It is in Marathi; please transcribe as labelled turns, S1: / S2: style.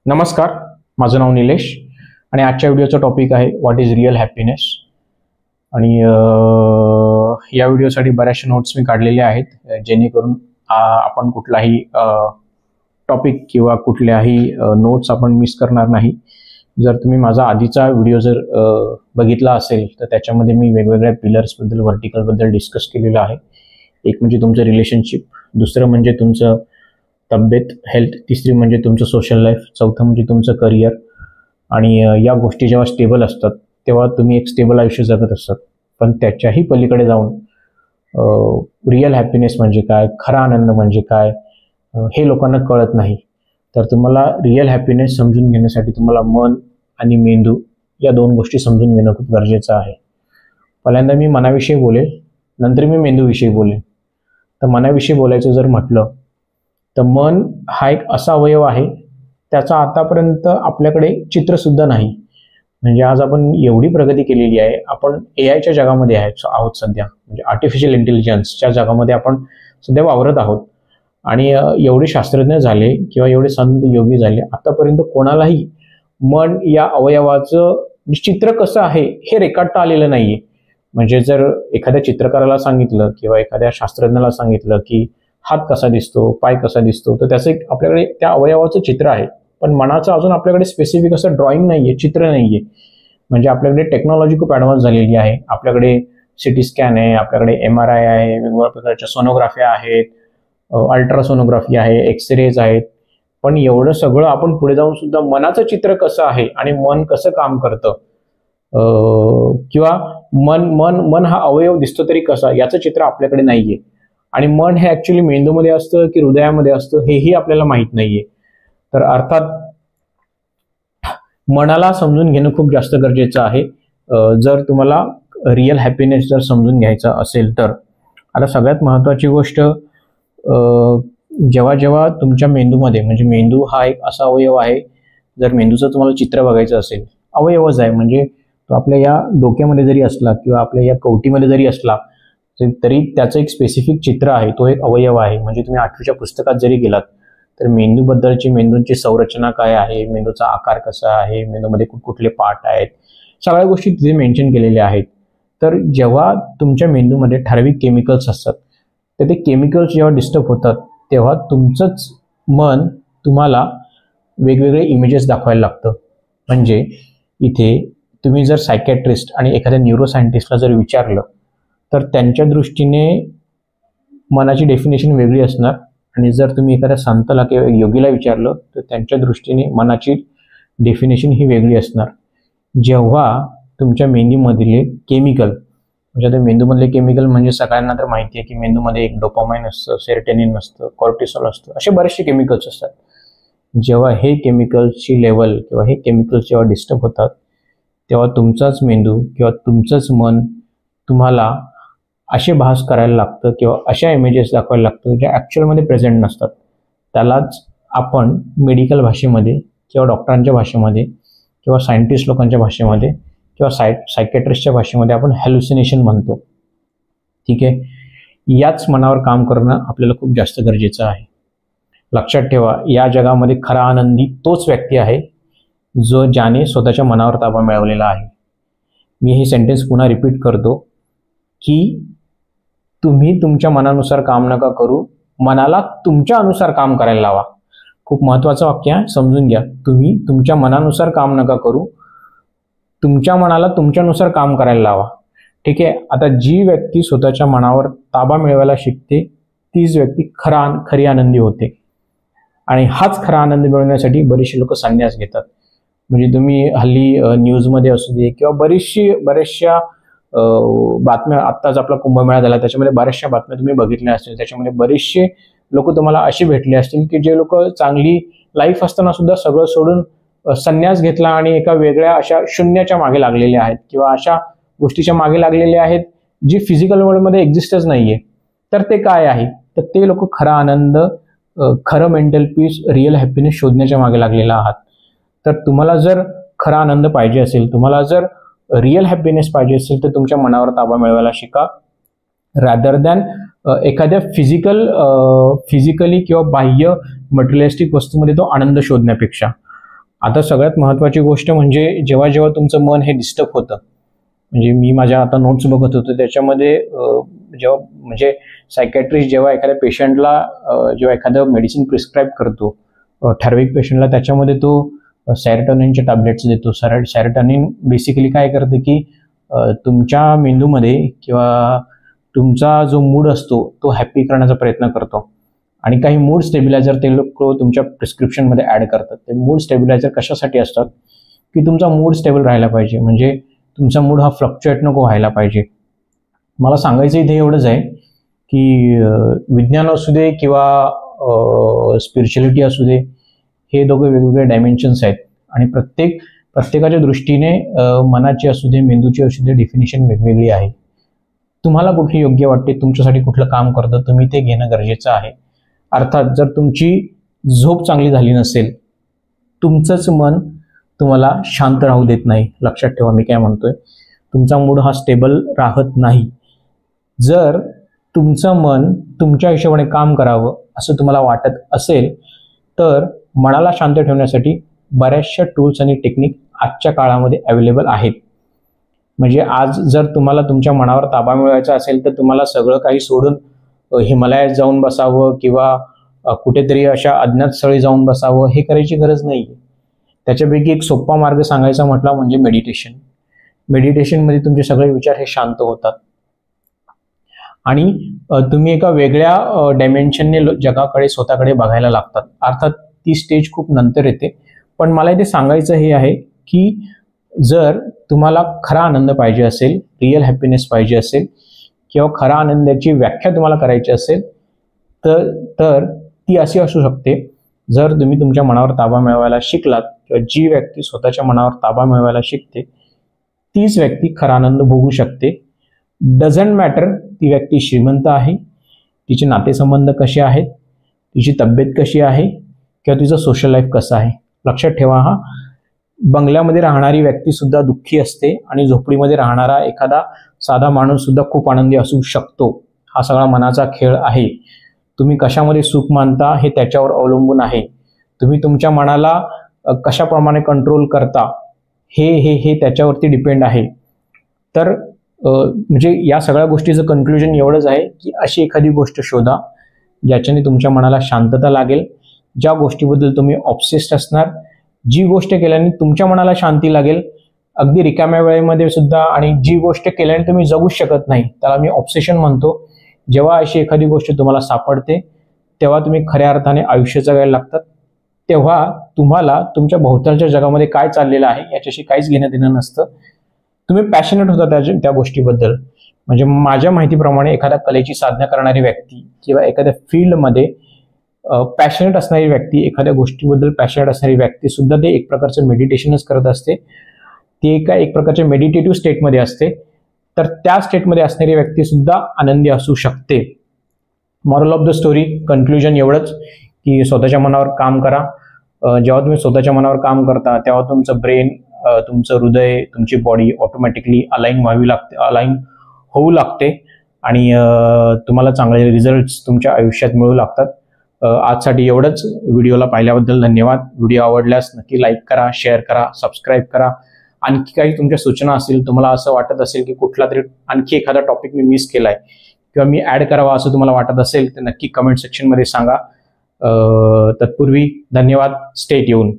S1: नमस्कार, माझं नाव निलेश आणि आजच्या व्हिडिओचा टॉपिक आहे व्हॉट इज रिअल हॅपीनेस. आणि या व्हिडिओसाठी बऱ्याचशा नोट्स मी काढलेल्या आहेत जेणेकरून आपण कुठलाही टॉपिक किंवा कुठल्याही नोट्स आपण मिस करणार नाही. जर तुम्ही माझा आधीचा व्हिडिओ जर बघितला असेल तर त्याच्यामध्ये मी वेगवेगळ्या पिलर्सबद्दल व्हर्टिकलबद्दल डिस्कस केलेलं आहे. एक म्हणजे तुमचं रिलेशनशिप, दुसरं म्हणजे तुमचं तब्येत हेल्थ, तिसरी म्हणजे तुमचं सोशल लाईफ, चौथं म्हणजे तुमचं करिअर. आणि या गोष्टी जेव्हा स्टेबल असतात तेव्हा तुम्ही एक स्टेबल आयुष्य जगत असतात. पण त्याच्याही पलीकडे जाऊन रिअल हॅपीनेस म्हणजे काय, खरा आनंद म्हणजे काय हे लोकांना कळत नाही. तर तुम्हाला रिअल हॅपीनेस समजून घेण्यासाठी तुम्हाला मन आणि मेंदू या दोन गोष्टी समजून घेणं खूप गरजेचं आहे. पहिल्यांदा मी मनाविषयी बोलेल, नंतर मी मेंदूविषयी बोलेल. तर मनाविषयी बोलायचं जर म्हटलं तर मन हा एक असा अवयव आहे त्याचा आतापर्यंत आपल्याकडे चित्रसुद्धा नाही. म्हणजे आज आपण एवढी प्रगती केलेली आहे, आपण AIच्या जगामध्ये आहोत सध्या, म्हणजे आर्टिफिशियल इंटेलिजन्सच्या जगामध्ये आपण सध्या वावरत आहोत. आणि एवढे शास्त्रज्ञ झाले किंवा एवढे संत योगी झाले, आतापर्यंत कोणालाही मन या अवयवाचं चित्र कसं आहे हे रेखाटता आलेलं नाहीये. म्हणजे जर एखाद्या चित्रकाराला सांगितलं किंवा एखाद्या शास्त्रज्ञाला सांगितलं की हात कसा दिसतो, पाय कसा दिसतो, तर त्याचं एक आपल्याकडे त्या अवयवाचं चित्र आहे. पण मनाचं अजून आपल्याकडे स्पेसिफिक असं ड्रॉइंग नाहीये, चित्र नाहीये. म्हणजे आपल्याकडे टेक्नॉलॉजी खूप ॲडव्हान्स झालेली आहे. आपल्याकडे CT स्कॅन आहे, आपल्याकडे MRI आहे, वेगवेगळ्या प्रकारच्या सोनोग्राफी आहेत, अल्ट्रासोनोग्राफी आहे, एक्सरेज आहेत. पण एवढं सगळं आपण पुढे जाऊन सुद्धा मनाचं चित्र कसं आहे आणि मन कसं काम करतं किंवा मन हा अवयव दिसतो तरी कसा, याचं चित्र आपल्याकडे नाहीये. आणि मन हे ऍक्च्युली मेंदूमध्ये असतं की हृदयामध्ये असतं हेही आपल्याला माहित नाहीये. तर अर्थात मनाला समजून घेणं खूप जास्त गरजेचं आहे जर तुम्हाला रिअल हॅपीनेस जर समजून घ्यायचा असेल तर. आता सगळ्यात महत्त्वाची गोष्ट, जेव्हा जेव्हा तुमच्या मेंदूमध्ये, म्हणजे मेंदू हा एक असा अवयव आहे, जर मेंदूचं तुम्हाला चित्र बघायचं असेल, अवयवच आहे म्हणजे तो आपल्या या डोक्यामध्ये जरी असला किंवा आपल्या या कवटीमध्ये जरी असला तरी त्याचं एक स्पेसिफिक चित्र आहे, तो एक अवयव आहे. म्हणजे तुम्ही 8वीच्या पुस्तकात जरी गेलात तर मेंदूची संरचना काय आहे, मेंदूचा आकार कसा आहे, मेंदूमध्ये कुठले पार्ट आहेत, सगळ्या गोष्टी तिथे मेन्शन केलेल्या आहेत. तर जेव्हा तुमच्या मेंदूमध्ये ठराविक केमिकल्स असतात तर ते केमिकल्स जेव्हा डिस्टर्ब होतात तेव्हा तुमचंच मन तुम्हाला वेगवेगळे इमेजेस दाखवायला लागतं. म्हणजे इथे तुम्ही जर सायकॅट्रिस्ट आणि एखाद्या न्यूरोसायंटिस्टला जर विचारलं तर त्यांच्या दृष्टीने मनाची डेफिनेशन वेगळी असणार. आणि जर तुम्ही एखाद्या संताला किंवा योगीला विचारलं तर त्यांच्या दृष्टीने मनाची डेफिनेशन ही वेगळी असणार. जेव्हा तुमच्या मेंदूमधले केमिकल, म्हणजे आता मेंदूमधले केमिकल म्हणजे सगळ्यांना तर माहिती आहे की मेंदूमध्ये एक डोपामाइन असतं, सेरोटोनिन असतं, कॉर्टिसॉल असतं, असे बरेचसे केमिकल्स असतात. जेव्हा हे केमिकल्सची लेवल किंवा हे केमिकल्स जेव्हा डिस्टर्ब होतात तेव्हा तुमचाच मेंदू किंवा तुमचंच मन तुम्हाला असे भास करायला लागतं किंवा अशा इमेजेस दाखवायला लागतं ज्या ॲक्च्युअलमध्ये प्रेझेंट नसतात. त्यालाच आपण मेडिकल भाषेमध्ये किंवा डॉक्टरांच्या भाषेमध्ये किंवा सायंटिस्ट लोकांच्या भाषेमध्ये किंवा सायकॅट्रिस्टच्या भाषेमध्ये आपण हॅल्युसिनेशन म्हणतो. ठीक आहे, याच मनावर काम करणं आपल्याला खूप जास्त गरजेचं आहे. लक्षात ठेवा, या जगामध्ये खरा आनंदी तोच व्यक्ती आहे ज्याने स्वतःच्या मनावर ताबा मिळवलेला आहे. मी हे सेंटेन्स पुन्हा रिपीट करतो की तुम्ही तुमच्या मनानुसार काम नका करू, मनाला तुमच्या अनुसार काम करायला लावा. खूप महत्त्वाचं वाक्य आहे, समजून घ्या. तुम्ही तुमच्या मनानुसार काम नका करू, तुमच्या मनाला तुमच्यानुसार काम करायला लावा. ठीक आहे. आता जी व्यक्ती स्वतःच्या मनावर ताबा मिळवायला शिकते तीच व्यक्ती खरी आनंदी होते. आणि हाच खरा आनंद मिळवण्यासाठी बरेचसे लोक संन्यास घेतात. म्हणजे तुम्ही हल्ली न्यूजमध्ये असू दे किंवा बऱ्याचशा बातम्या, आत्ताच आपला कुंभमेळा झाला त्याच्यामध्ये बऱ्याचशा बातम्या तुम्ही बघितल्या असतील. त्याच्यामध्ये बरेचसे लोक तुम्हाला असे भेटले असतील की जे लोक चांगली लाईफ असताना सुद्धा सगळं सोडून संन्यास घेतला आणि एका वेगळ्या अशा शून्याच्या मागे लागलेले आहेत किंवा अशा गोष्टीच्या मागे लागलेले आहेत जी फिजिकल वर्ल्डमध्ये एक्झिस्टच नाहीये. तर ते काय आहे, तर ते लोक खरा आनंद, खरं मेंटल पीस, रिअल हॅपीनेस शोधण्याच्या मागे लागलेला आहात. तर तुम्हाला जर खरा आनंद पाहिजे असेल, तुम्हाला जर रिअल हॅपीनेस पाहिजे असेल तर तुमच्या मनावर ताबा मिळवायला शिका, रॅदर दॅन एखाद्या फिजिकली किंवा बाह्य मटेरियलिस्टिक वस्तूमध्ये तो आनंद शोधण्यापेक्षा. आता सगळ्यात महत्त्वाची गोष्ट म्हणजे जेव्हा जेव्हा तुमचं मन हे डिस्टर्ब होतं, म्हणजे मी माझ्या आता नोट्स बघत होतो त्याच्यामध्ये जेव्हा म्हणजे सायकॅट्रिस्ट जेव्हा एखाद्या पेशंटला जेव्हा एखादं मेडिसिन प्रिस्क्राईब करतो ठराविक पेशंटला, त्याच्यामध्ये तो सॅरोटोनिनचे टॅबलेट्स देतो. सॅरोटोनिन बेसिकली काय करते की तुमच्या मेंदूमध्ये किंवा तुमचा जो मूड असतो तो हॅप्पी करण्याचा प्रयत्न करतो. आणि काही मूड स्टेबिलायझर ते लोक तुमच्या प्रिस्क्रिप्शनमध्ये ॲड करतात. ते मूड स्टेबिलायझर कशासाठी असतात की तुमचा मूड स्टेबल राहायला पाहिजे, म्हणजे तुमचा मूड हा फ्लक्च्युएट नको व्हायला पाहिजे. मला सांगायचं इथे एवढंच आहे की विज्ञान असू दे किंवा स्पिरिच्युअलिटी असू दे, हे दोघे वेगवेगळे डायमेन्शन्स आहेत आणि प्रत्येकाच्या दृष्टीने मनाची असू दे मेंदूची असू दे डेफिनेशन वेगवेगळी आहे. तुम्हाला कुठली योग्य वाटते, तुमच्यासाठी कुठलं काम करतं, तुम्ही ते घेणं गरजेचं आहे. अर्थात जर तुमची झोप चांगली झाली नसेल, तुमचंच मन तुम्हाला शांत राहू देत नाही. लक्षात ठेवा मी काय म्हणतोय, तुमचा मूड हा स्टेबल राहत नाही. जर तुमचं मन तुमच्या हिशोबाने काम करावं असं तुम्हाला वाटत असेल तर मनाला शांत ठेवण्यासाठी बऱ्याचशा टूल्स आणि टेक्निक आजच्या काळामध्ये अवेलेबल आहेत. म्हणजे आज जर तुम्हाला तुमच्या मनावर ताबा मिळवायचा असेल तर तुम्हाला सगळं काही सोडून हिमालयात जाऊन बसावं किंवा कुठेतरी अशा अज्ञात स्थळी जाऊन बसावं हे करायची गरज नाही. त्याच्यापैकी एक सोपा मार्ग सांगायचा म्हटला म्हणजे मेडिटेशन. मेडिटेशनमध्ये तुमचे सगळे विचार हे शांत होतात आणि तुम्ही एका वेगळ्या डायमेन्शनने जगाकडे स्वतःकडे बघायला लागतात. अर्थात ती स्टेज खूप नंतर येते, पण मला इथे सांगायचं हे आहे की जर तुम्हाला खरा आनंद पाहिजे असेल, रिअल हॅपीनेस पाहिजे असेल किंवा खरा आनंदाची व्याख्या तुम्हाला करायची असेल तर ती अशी असू शकते, जर तुम्ही तुमच्या मनावर ताबा मिळवायला शिकलात किंवा जी व्यक्ती स्वतःच्या मनावर ताबा मिळवायला शिकते तीच व्यक्ती खरा आनंद भोगू शकते. डझंट मॅटर ती व्यक्ती श्रीमंत आहे, तिचे नातेसंबंध कसे आहेत, तिची तब्येत कशी आहे किंवा तिचं सोशल लाईफ कसं आहे. लक्षात ठेवा, हा बंगल्यामध्ये राहणारी व्यक्ती सुद्धा दुःखी असते आणि झोपडीमध्ये राहणारा एखादा साधा माणूस सुद्धा खूप आनंदी असू शकतो. हा सगळा मनाचा खेळ आहे. तुम्ही कशामध्ये सुख मानता हे त्याच्यावर अवलंबून आहे. तुम्ही तुमच्या मनाला कशाप्रमाणे कंट्रोल करता हे त्याच्यावरती डिपेंड आहे. तर म्हणजे या सगळ्या गोष्टीचं कन्क्लुजन एवढंच आहे की अशी एखादी गोष्ट शोधा ज्याच्याने तुमच्या मनाला शांतता लागेल, ज्या गोष्टीबद्दल तुम्ही ऑब्सेस्ड असणार, जी गोष्ट केल्याने तुमच्या मनाला शांती लागेल अगदी रिकाम्या वेळेमध्ये सुद्धा, आणि जी गोष्ट केल्याने तुम्ही जगूच शकत नाही त्याला मी ऑब्सेशन म्हणतो. जेव्हा अशी एखादी गोष्ट तुम्हाला सापडते तेव्हा तुम्ही खऱ्या अर्थाने आयुष्य जगायला लागतात. तेव्हा तुम्हाला तुमच्या भोवतालच्या जगामध्ये काय चाललेलं आहे याच्याशी काहीच घेणं देणं नसतं. तुम्ही पॅशनेट होता त्या गोष्टीबद्दल. म्हणजे माझ्या माहितीप्रमाणे एखाद्या कलेची साधना करणारी व्यक्ती किंवा एखाद्या फील्डमध्ये पॅशनेट असणारी व्यक्ती, एखाद्या गोष्टीबद्दल पॅशनेट असणारी व्यक्ती सुद्धा ते एक प्रकारचं मेडिटेशनच करत असते. ती एक प्रकारच्या मेडिटेटिव्ह स्टेटमध्ये असते. तर त्या स्टेटमध्ये असणारी व्यक्ती सुद्धा आनंदी असू शकते. Moral of the story, conclusion एवढंच की स्वतःच्या मनावर काम करा. जेव्हा तुम्ही स्वतःच्या मनावर काम करता तेव्हा तुमचं ब्रेन, तुमचं हृदय, तुमची बॉडी ऑटोमॅटिकली अलाइन होऊ लागते आणि तुम्हाला चांगले रिझल्ट्स तुमच्या आयुष्यात मिळू लागतात. आजसाठी एवढंच. व्हिडिओला पाहिल्याबद्दल धन्यवाद. व्हिडिओ आवडल्यास नक्की लाईक करा, शेअर करा, सबस्क्राईब करा. आणखी काही तुमच्या सूचना असतील, तुम्हाला असं वाटत असेल की कुठला तरी आणखी एखादा टॉपिक मी मिस केलाय किंवा मी ॲड करावा असं तुम्हाला वाटत असेल तर नक्की कमेंट सेक्शनमध्ये सांगा. तत्पूर्वी धन्यवाद. Stay tune.